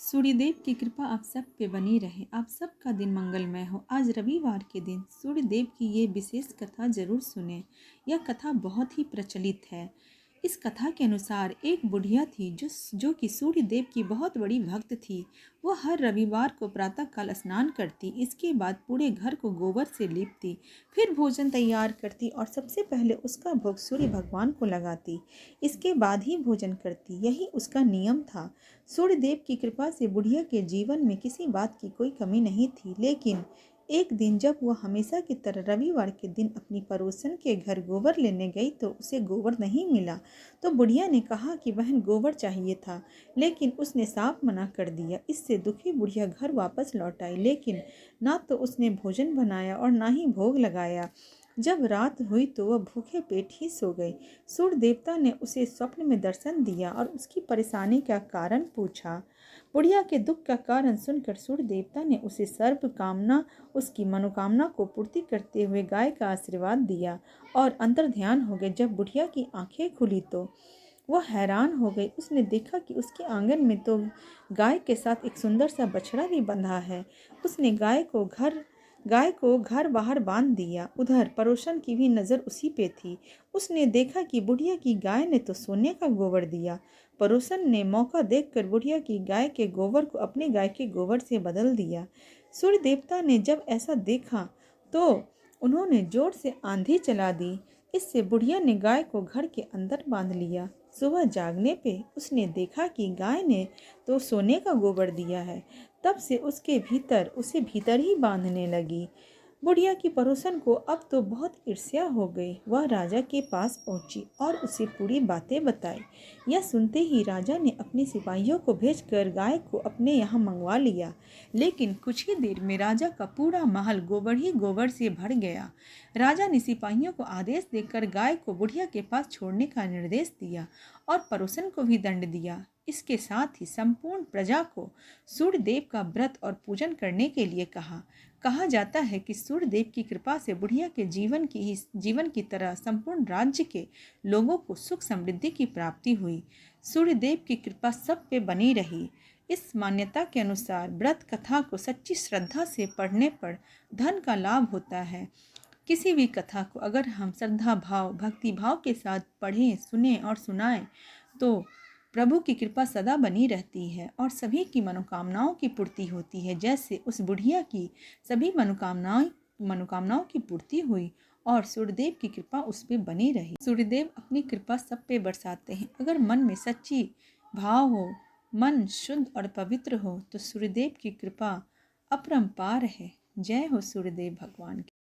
सूर्यदेव की कृपा आप सब पे बनी रहे। आप सबका दिन मंगलमय हो। आज रविवार के दिन सूर्यदेव की ये विशेष कथा जरूर सुने। यह कथा बहुत ही प्रचलित है। इस कथा के अनुसार एक बुढ़िया थी जो कि सूर्यदेव की बहुत बड़ी भक्त थी। वह हर रविवार को प्रातःकाल स्नान करती, इसके बाद पूरे घर को गोबर से लीपती, फिर भोजन तैयार करती और सबसे पहले उसका भोग सूर्य भगवान को लगाती। इसके बाद ही भोजन करती। यही उसका नियम था। सूर्यदेव की कृपा से बुढ़िया के जीवन में किसी बात की कोई कमी नहीं थी। लेकिन एक दिन जब वह हमेशा की तरह रविवार के दिन अपनी पड़ोसन के घर गोबर लेने गई तो उसे गोबर नहीं मिला। तो बुढ़िया ने कहा कि बहन गोबर चाहिए था, लेकिन उसने साफ मना कर दिया। इससे दुखी बुढ़िया घर वापस लौट आई, लेकिन ना तो उसने भोजन बनाया और ना ही भोग लगाया। जब रात हुई तो वह भूखे पेट ही सो गई। सूर्य देवता ने उसे स्वप्न में दर्शन दिया और उसकी परेशानी का कारण पूछा। बुढ़िया के दुख का कारण सुनकर सूर्य देवता ने उसे सर्व कामना, उसकी मनोकामना को पूर्ति करते हुए गाय का आशीर्वाद दिया और अंतर ध्यान हो गए। जब बुढ़िया की आंखें खुली तो वह हैरान हो गई। उसने देखा कि उसके आंगन में तो गाय के साथ एक सुंदर सा बछड़ा भी बंधा है। उसने गाय को घर बाहर बांध दिया। उधर पड़ोसन की भी नज़र उसी पे थी। उसने देखा कि बुढ़िया की गाय ने तो सोने का गोबर दिया। पड़ोसन ने मौका देखकर बुढ़िया की गाय के गोबर को अपने गाय के गोबर से बदल दिया। सूर्य देवता ने जब ऐसा देखा तो उन्होंने जोर से आंधी चला दी। इससे बुढ़िया ने गाय को घर के अंदर बांध लिया। सुबह जागने पे उसने देखा कि गाय ने तो सोने का गोबर दिया है। तब से उसे भीतर ही बांधने लगी। बुढ़िया की पड़ोसन को अब तो बहुत ईर्ष्या हो गई। वह राजा के पास पहुंची और उसे पूरी बातें बताई। यह सुनते ही राजा ने अपने सिपाहियों को भेजकर गाय को अपने यहाँ मंगवा लिया। लेकिन कुछ ही देर में राजा का पूरा महल गोबर ही गोबर से भर गया। राजा ने सिपाहियों को आदेश देकर गाय को बुढ़िया के पास छोड़ने का निर्देश दिया और पड़ोसन को भी दंड दिया। इसके साथ ही संपूर्ण प्रजा को सूर्यदेव का व्रत और पूजन करने के लिए कहा जाता है कि सूर्यदेव की कृपा से बुढ़िया के जीवन की तरह संपूर्ण राज्य के लोगों को सुख समृद्धि की प्राप्ति हुई। सूर्यदेव की कृपा सब पे बनी रही। इस मान्यता के अनुसार व्रत कथा को सच्ची श्रद्धा से पढ़ने पर धन का लाभ होता है। किसी भी कथा को अगर हम श्रद्धा भाव, भक्ति भाव के साथ पढ़ें, सुने और सुनाएं तो प्रभु की कृपा सदा बनी रहती है और सभी की मनोकामनाओं की पूर्ति होती है। जैसे उस बुढ़िया की सभी मनोकामनाओं की पूर्ति हुई और सूर्यदेव की कृपा उस पर बनी रही। सूर्यदेव अपनी कृपा सब पे बरसाते हैं। अगर मन में सच्ची भाव हो, मन शुद्ध और पवित्र हो तो सूर्यदेव की कृपा अपरंपार है। जय हो सूर्यदेव भगवान की।